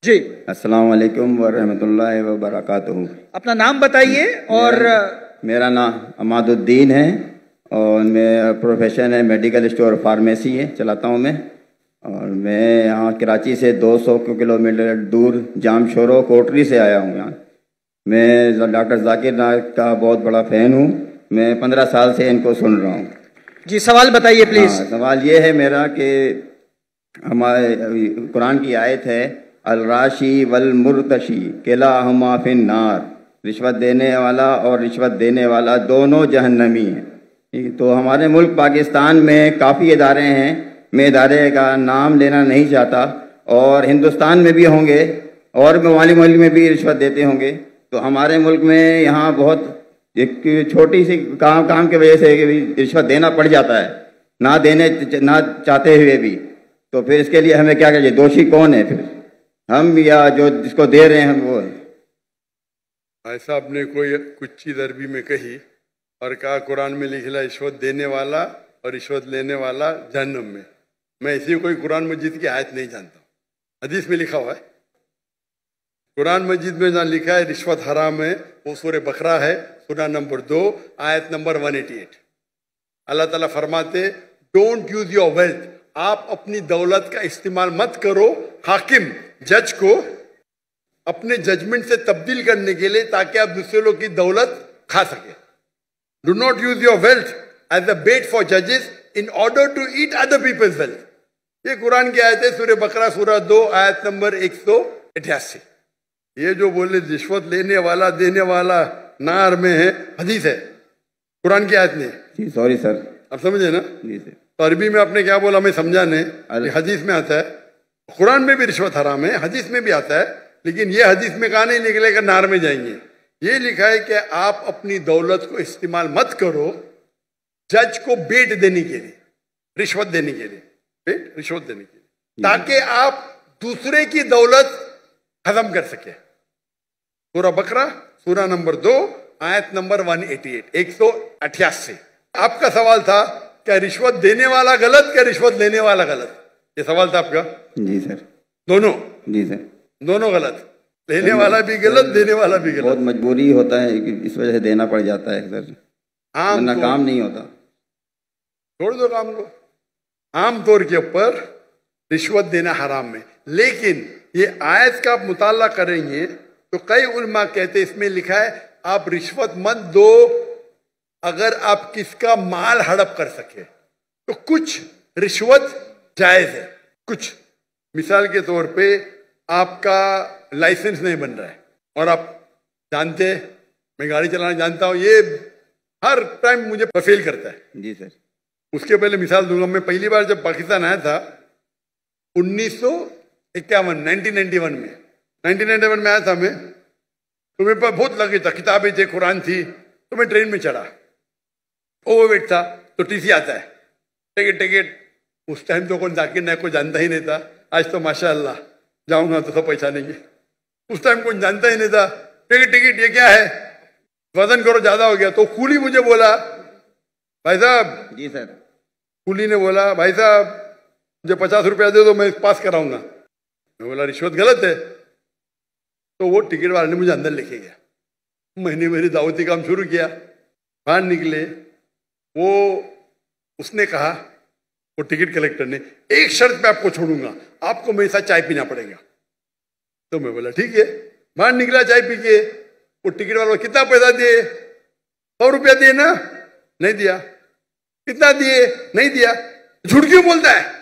जी, अस्सलाम वालेकुम वरहमतुल्लाहि वबरकातुहू। अपना नाम बताइए। और मेरा नाम अमादुद्दीन है और मैं प्रोफेशन है मेडिकल स्टोर फार्मेसी है चलाता हूँ मैं। और मैं यहाँ कराची से 200 किलोमीटर दूर जामशोरो कोटरी से आया हूँ यहाँ। मैं डॉक्टर जाकिर नायक का बहुत बड़ा फ़ैन हूँ। मैं 15 साल से इनको सुन रहा हूँ। जी, सवाल बताइए प्लीज। सवाल ये है मेरा कि हमारे कुरान की आयत है अल राशी वल मुर्तशी किलाहुमा फिन नार, रिश्वत देने वाला और रिश्वत देने वाला दोनों जहन्नमी हैं। तो हमारे मुल्क पाकिस्तान में काफ़ी इदारे हैं, मैं इदारे का नाम लेना नहीं चाहता, और हिंदुस्तान में भी होंगे और मवाली मुल्क में भी रिश्वत देते होंगे। तो हमारे मुल्क में यहाँ बहुत एक छोटी सी काम की वजह से रिश्वत देना पड़ जाता है, ना चाहते हुए भी। तो फिर इसके लिए हमें क्या करिए? दोषी कौन है फिर, हम या जो जिसको दे रहे हैं वो? भाई साहब ने कोई कुछ चीज अरबी में कही और कहा कुरान में लिखा रिश्वत देने वाला और रिश्वत लेने वाला जहन्नम में। मैं ऐसी कोई कुरान मजीद की आयत नहीं जानता, हदीस में लिखा हुआ है। कुरान मजीद में जहाँ लिखा है रिश्वत हराम है वो सूरह बकरा है, सूरा नंबर 2 आयत नंबर 188। अल्लाह ताला फरमाते डोंट यूज योर वेल्थ, आप अपनी दौलत का इस्तेमाल मत करो हाकिम जज को अपने जजमेंट से तब्दील करने के लिए ताकि आप दूसरे लोग की दौलत खा सके। Do not use your wealth as a bait for जजेस in order to eat other people's wealth. ये कुरान की आयत है, सूरह बकरा सूरा 2 आयत नंबर 188। ये जो बोले रिश्वत लेने वाला देने वाला नार में है, हदीस है, कुरान की आयत नहीं। जी सॉरी सर, आप समझे ना? जी सर। तो अरबी में आपने क्या बोला मैं समझा नहीं। हदीस में आता है, कुरान में भी रिश्वत हराम है, हदीस में भी आता है, लेकिन ये हदीस में कहा नहीं निकलेगा नार में जाएंगे। ये लिखा है कि आप अपनी दौलत को इस्तेमाल मत करो जज को बेट देने के लिए, रिश्वत देने के लिए, बेट रिश्वत देने के लिए, ताकि आप दूसरे की दौलत खत्म कर सके। सूरा बकरा सूरा नंबर 2 आयत नंबर 188। आपका सवाल था क्या रिश्वत देने वाला गलत क्या रिश्वत लेने वाला गलत? ये सवाल था आपका? जी सर। दोनों? जी सर, दोनों गलत, लेने वाला भी गलत, देने वाला भी गलत। बहुत मजबूरी होता है कि इस वजह से देना पड़ जाता है सर, वरना काम नहीं होता। छोड़ दो काम को। आम तौर के ऊपर रिश्वत देना हराम है, लेकिन ये आयत का आप मुताला करेंगे तो कई उलमा कहते इसमें लिखा है आप रिश्वत मत दो अगर आप किसका माल हड़प कर सके, तो कुछ रिश्वत जायज है। कुछ मिसाल के तौर पे आपका लाइसेंस नहीं बन रहा है और आप जानते, मैं गाड़ी चलाना जानता हूं, ये हर टाइम मुझे फेल करता है। जी सर। उसके पहले मिसाल दूंगा, मैं पहली बार जब पाकिस्तान आया था 1991 में 1991 में आया था मैं, तो मेरे पास बहुत लगे था, किताबें थे, कुरान थी, तो मैं ट्रेन में चढ़ा, ओवरवेट था, तो टीसी आता है, टिकट। उस टाइम तो कौन जाकिर नायक को जानता ही नहीं था, आज तो माशाअल्लाह जाऊंगा तो सब पहचानेंगे। उस टाइम कौन जानता ही नहीं था, टिकट ये क्या है, वजन करो ज्यादा हो गया। तो कूली मुझे बोला भाई साहब। जी सर। कूली ने बोला भाई साहब मुझे 50 रुपया दे दो मैं पास कराऊंगा। मैं बोला रिश्वत गलत है। तो वो टिकट वाले ने मुझे अंदर लेके गया, मैंने मेरी दावती काम शुरू किया। बाहर निकले, वो उसने कहा, वो टिकट कलेक्टर ने, एक शर्त पे आपको छोड़ूंगा, आपको मेरे साथ चाय पीना पड़ेगा। तो मैं बोला ठीक है। बाहर निकला चाय पी के, वो टिकट वाला कितना पैसा दिए? 100 रुपया दिए ना? नहीं दिया। कितना दिए? नहीं दिया। झूठ क्यों बोलता है?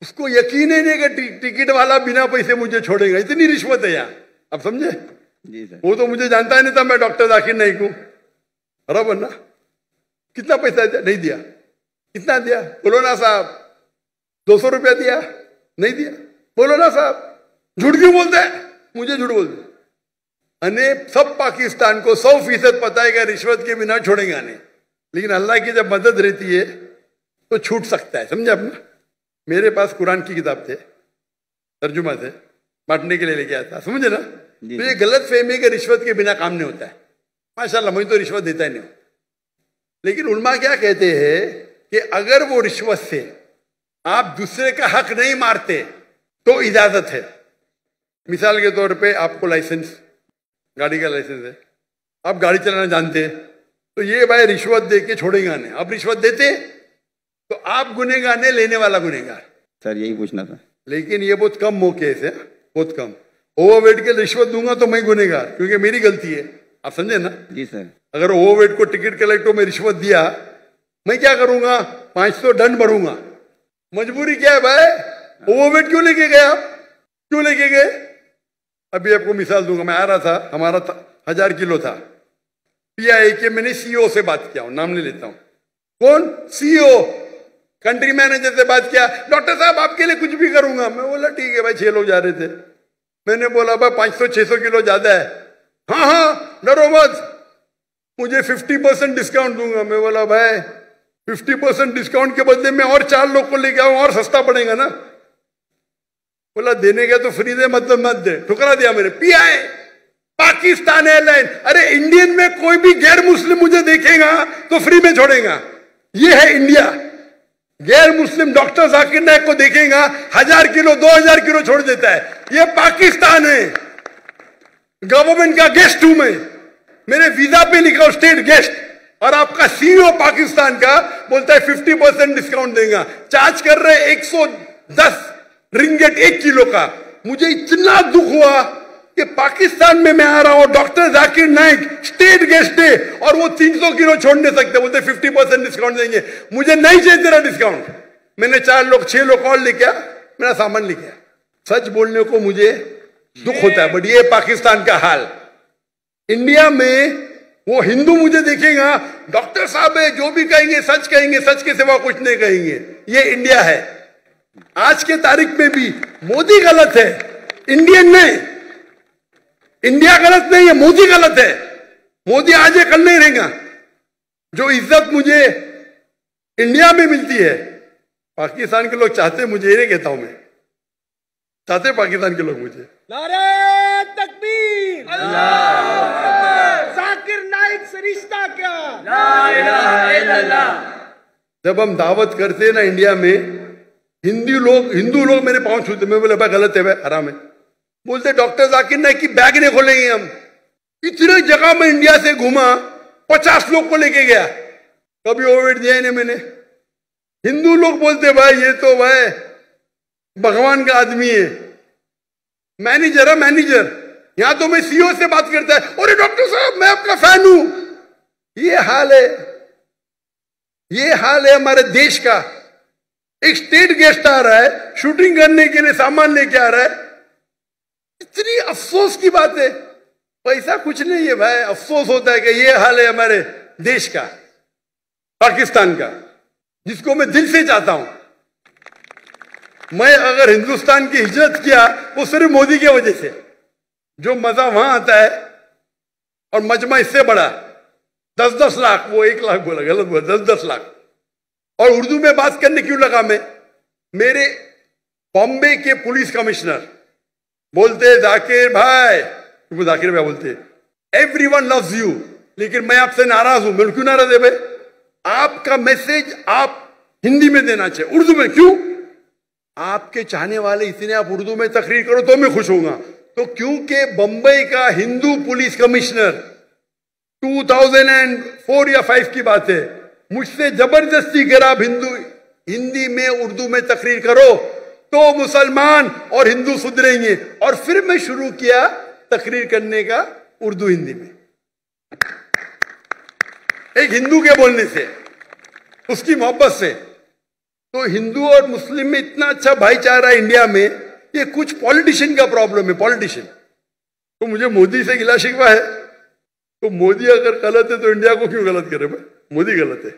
उसको यकीन ही नहीं कि टिकट वाला बिना पैसे मुझे छोड़ेगा, इतनी रिश्वत है यहाँ। आप समझे? जी सर। वो तो मुझे जानता ही नहीं था मैं डॉक्टर जाकिर नाइक हूं, बराबर ना? कितना पैसा दिया? नहीं दिया। कितना दिया? बोलो ना साहब। 200 रुपया दिया? नहीं दिया। बोलो ना साहब। झूठ क्यों बोलता है? मुझे झूठ बोलते अने सब पाकिस्तान को 100% पता है कि रिश्वत के बिना छोड़ेगा नहीं, लेकिन अल्लाह की जब मदद रहती है तो छूट सकता है। समझे आपने? मेरे पास कुरान की किताब थे, तर्जुमा थे, बांटने के लिए लेके आया था, समझे ना? तो ये गलत फहमी है कि रिश्वत के बिना काम नहीं होता है। माशाल्लाह मुझे तो रिश्वत देता ही नहीं हूं, लेकिन उलमा क्या कहते हैं कि अगर वो रिश्वत से आप दूसरे का हक नहीं मारते तो इजाजत है, मिसाल के तौर पे आपको लाइसेंस, गाड़ी का लाइसेंस है, आप गाड़ी चलाना जानते हैं, तो ये भाई रिश्वत दे के छोड़ेगा नहीं। आप रिश्वत देते तो आप गुनहगार नहीं, लेने वाला गुनहगार। सर यही पूछना था। लेकिन ये बहुत कम मौके है, बहुत कम। ओवरवेट के रिश्वत दूंगा तो मैं गुनहगार, क्योंकि मेरी गलती है। आप समझे ना? जी सर। अगर ओवरवेट को टिकट कलेक्टर में रिश्वत दिया, मैं क्या करूंगा? 500 दंड भरूंगा। मजबूरी क्या है भाई? ओवरवेट क्यों लेके गए आप? क्यों लेके गए? अभी आपको मिसाल दूंगा। मैं आ रहा था, हमारा 1000 किलो था। पीआई के मैंने सीईओ से बात किया, नाम नहीं लेता हूं। कौन? सीईओ, कंट्री मैनेजर से बात किया। डॉक्टर साहब आपके लिए कुछ भी करूंगा। मैं बोला ठीक है भाई। 6 लोग जा रहे थे। मैंने बोला भाई 500-600 किलो ज्यादा है। हाँ हाँ डरो मत, मुझे 50% डिस्काउंट दूंगा। मैं बोला भाई 50% डिस्काउंट के बदले में और 4 लोग को लेके आऊं, और सस्ता पड़ेगा ना। बोला देने का तो फ्री दे, मतलब मत दे। ठुकरा दिया मैंने। पीआई पाकिस्तान एयरलाइन, अरे इंडियन में कोई भी गैर मुस्लिम मुझे देखेगा तो फ्री में छोड़ेगा। ये है इंडिया। गैर मुस्लिम डॉक्टर जाकिर नाइक को देखेगा, 1000 किलो 2000 किलो छोड़ देता है। ये पाकिस्तान है। गवर्नमेंट का गेस्ट हूं मैं, मेरे वीजा पे लिखा स्टेट गेस्ट, और आपका सीईओ पाकिस्तान का बोलता है 50% डिस्काउंट देगा। चार्ज कर रहे 110 रिंगेट 1 किलो का। मुझे इतना दुख हुआ कि पाकिस्तान में मैं आ रहा हूं, doctor Zakir Naik state guest है, और वो 300 किलो छोड़ नहीं सकते। बोलते 50% डिस्काउंट देंगे। मुझे नहीं चाहिए तेरा डिस्काउंट। मैंने 6 लोग और लेके आ, मेरा सामान लेके आ। सच बोलने को मुझे दुख होता है, बट ये पाकिस्तान का हाल। इंडिया में वो हिंदू मुझे देखेगा, डॉक्टर साहब है, जो भी कहेंगे सच कहेंगे, सच के सिवा कुछ नहीं कहेंगे। ये इंडिया है। आज के तारीख में भी मोदी गलत है, इंडियन नहीं। इंडिया गलत नहीं है, मोदी गलत है। मोदी आज ये कल नहीं रहेगा। जो इज्जत मुझे इंडिया में मिलती है, पाकिस्तान के लोग चाहते, मुझे ये कहता हूं मैं, चाहते पाकिस्तान के लोग मुझे। नारे तकबीर, जाकिर नाइक से रिश्ता क्या? ला इलाहा इल्लल्लाह। जब हम दावत करते हैं ना इंडिया में, हिंदू लोग मेरे पांव छूते। मैं बोले भाई गलत है, भाई हराम है। बोलते डॉक्टर जाकिर नाइक की बैग नहीं खोलेंगे हम। इतने जगह में इंडिया से घूमा, 50 लोग को लेके गया, कभी ओवरवेट दिया ही नहीं मैंने। हिंदू लोग बोलते भाई ये तो भाई भगवान का आदमी है, मैनेजर है मैनेजर। यहां तो मैं सीईओ से बात करता है, अरे डॉक्टर साहब मैं आपका फैन हूं। ये हाल है, ये हाल है हमारे देश का। एक स्टेट गेस्ट आ रहा है, शूटिंग करने के लिए सामान लेके आ रहा है। इतनी अफसोस की बात है। पैसा कुछ नहीं है भाई, अफसोस होता है कि ये हाल है हमारे देश का, पाकिस्तान का, जिसको मैं दिल से चाहता हूं। मैं अगर हिंदुस्तान की हिजरत किया वो सिर्फ मोदी की वजह से। जो मजा वहां आता है, और मजमा इससे बड़ा 10-10 लाख, वो 1 लाख बोला, गलत बोला, 10-10 लाख। और उर्दू में बात करने क्यों लगा मैं? मेरे बॉम्बे के पुलिस कमिश्नर बोलते जाकिर भाई, तुमको जाकिर भाई बोलते, एवरीवन लव्स यू, लेकिन मैं आपसे नाराज हूं। मैं क्यों नाराज है भाई? आपका मैसेज आप हिंदी में देना चाहिए, उर्दू में क्यों? आपके चाहने वाले इतने, आप उर्दू में तकरीर करो तो मैं खुश होऊंगा। तो क्योंकि बंबई का हिंदू पुलिस कमिश्नर 2004 या 5 की बात है, मुझसे जबरदस्ती करा आप हिंदी में उर्दू में तकरीर करो तो मुसलमान और हिंदू सुधरेंगे। और फिर मैं शुरू किया तकरीर करने का उर्दू हिंदी में, एक हिंदू के बोलने से, उसकी मोहब्बत से। तो हिंदू और मुस्लिम में इतना अच्छा भाईचारा इंडिया में, ये कुछ पॉलिटिशियन का प्रॉब्लम है, पॉलिटिशियन। तो मुझे मोदी से गिला शिकवा है, तो मोदी अगर गलत है तो इंडिया को क्यों गलत करे भाई? मोदी गलत है,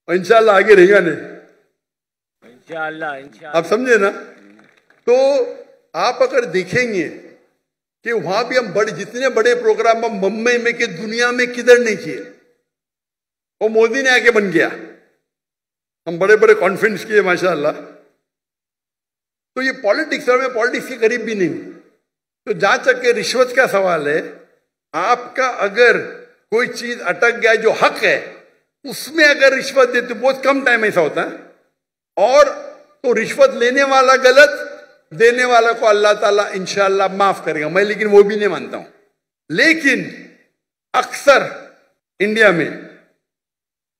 इंशाल्लाह आगे रहेगा नहीं, इंशाल्लाह। आप समझे ना? तो आप अगर देखेंगे कि वहां भी हम जितने बड़े प्रोग्राम हम मुंबई में कि दुनिया में किधर नहीं किए, वो मोदी ने आके बन गया। हम बड़े बड़े कॉन्फ्रेंस किए माशाल्लाह। तो ये पॉलिटिक्स, और मैं पॉलिटिक्स के करीब भी नहीं हूं। तो जहां तक के रिश्वत का सवाल है, आपका अगर कोई चीज अटक गया जो हक है, उसमें अगर रिश्वत देते, बहुत कम टाइम ऐसा होता है, और तो रिश्वत लेने वाला गलत देने वाला को अल्लाह ताला इंशाअल्लाह माफ करेगा, मैं लेकिन वो भी नहीं मानता हूं। लेकिन अक्सर इंडिया में,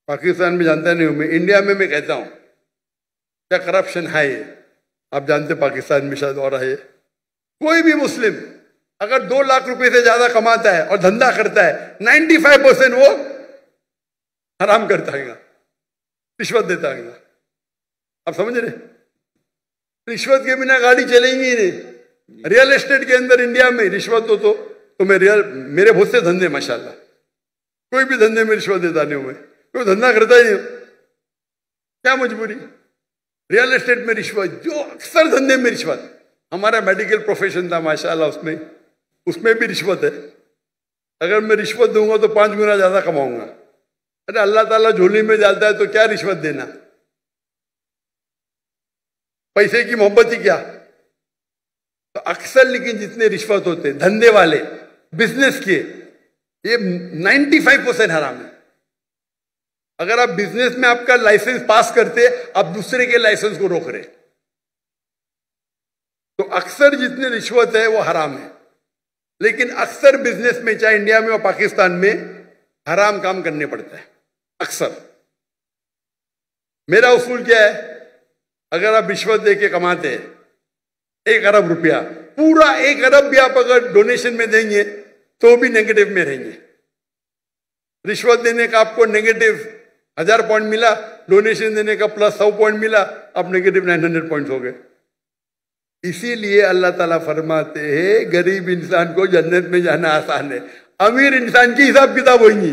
पाकिस्तान में जानता नहीं हूं मैं, इंडिया में मैं कहता हूं क्या करप्शन है। आप जानते पाकिस्तान में शायद और है। कोई भी मुस्लिम अगर 2 लाख रुपए से ज्यादा कमाता है और धंधा करता है, 95% वो हराम करता है, रिश्वत देता है। आप समझ रहे? रिश्वत के बिना गाड़ी चलेंगी ही नहीं। रियल एस्टेट के अंदर इंडिया में रिश्वत दो तो मेरे बहुत से धंधे माशाल्लाह, कोई भी धंधे में रिश्वत देता नहीं हूं मैं, कोई धंधा करता ही नहीं, क्या मजबूरी। रियल एस्टेट में रिश्वत, जो अक्सर धंधे में रिश्वत। हमारा मेडिकल प्रोफेशन था माशाल्लाह, उसमें भी रिश्वत है। अगर मैं रिश्वत दूंगा तो 5 गुना ज्यादा कमाऊंगा। अरे अल्लाह ताला झोली में डालता है तो क्या रिश्वत देना, पैसे की मोहब्बत ही क्या। तो अक्सर लेकिन जितने रिश्वत होते धंधे वाले, बिजनेस के, ये 95% हराम है। अगर आप बिजनेस में आपका लाइसेंस पास करते, आप दूसरे के लाइसेंस को रोक रहे, तो अक्सर जितने रिश्वत है वो हराम है। लेकिन अक्सर बिजनेस में, चाहे इंडिया में और पाकिस्तान में, हराम काम करने पड़ता है अक्सर। मेरा उसूल क्या है, अगर आप रिश्वत देके कमाते हैं 1 अरब रुपया, पूरा 1 अरब भी आप अगर डोनेशन में देंगे तो भी नेगेटिव में रहेंगे। रिश्वत देने का आपको नेगेटिव 1000 पॉइंट मिला, डोनेशन देने का प्लस 100 पॉइंट मिला, आप नेगेटिव 900 पॉइंट हो गए। इसीलिए अल्लाह ताला फरमाते हैं गरीब इंसान को जन्नत में जाना आसान है, अमीर इंसान की हिसाब किताब होगी।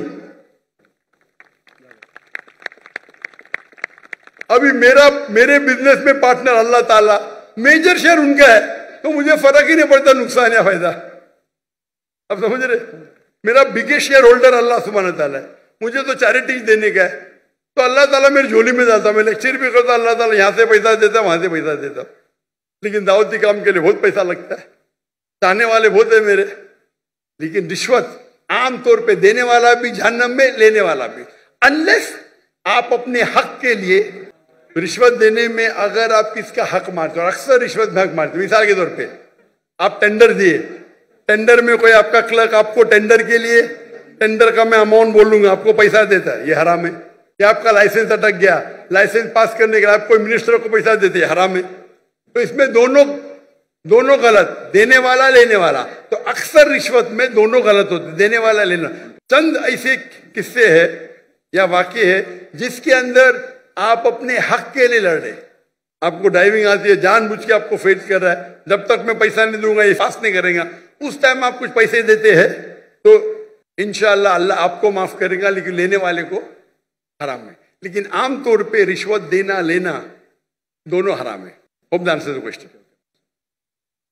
अभी मेरे बिजनेस में पार्टनर अल्लाह ताला, मेजर शेयर उनका है, तो मुझे फर्क ही नहीं पड़ता नुकसान या फायदा। अब समझ रहे? मेरा बिगेस्ट शेयर होल्डर अल्लाह सुब्हान ताला है, मुझे तो चैरिटी देने का है, तो अल्लाह ताला मेरी झोली में जाता। मैं लेक्चर भी करता, अल्लाह ताला यहां से पैसा देता, वहां से पैसा देता। लेकिन दावती काम के लिए बहुत पैसा लगता है, चाहने वाले बहुत है मेरे। लेकिन रिश्वत आमतौर पे देने वाला भी जहन्नम में, लेने वाला भी, अनलेस आप अपने हक के लिए रिश्वत देने में अगर आप किसका हक मारते हो, और अक्सर रिश्वत में हक मारते हो। मिसाल के तौर पे आप टेंडर दिए, टेंडर में कोई आपका क्लर्क आपको टेंडर के लिए, टेंडर का मैं अमाउंट बोलूंगा, आपको पैसा देता है, ये हराम है। या आपका लाइसेंस अटक गया, लाइसेंस पास करने के लिए आप कोई मिनिस्टर को पैसा देते हैं, हराम है। तो इसमें दोनों गलत, देने वाला लेने वाला। तो अक्सर रिश्वत में दोनों गलत होते, देने वाला लेना। चंद ऐसे किस्से है या वाक्य है जिसके अंदर आप अपने हक के लिए लड़ रहे। आपको ड्राइविंग आती है, जानबूझ के आपको फेस कर रहा है, जब तक मैं पैसा नहीं दूंगा ये पास नहीं करेगा। उस टाइम आप कुछ पैसे देते हैं तो इंशाअल्लाह अल्लाह आपको माफ करेगा, लेकिन लेने वाले को हराम है। लेकिन आमतौर पे रिश्वत देना लेना दोनों हराम है। Hope the answer the question.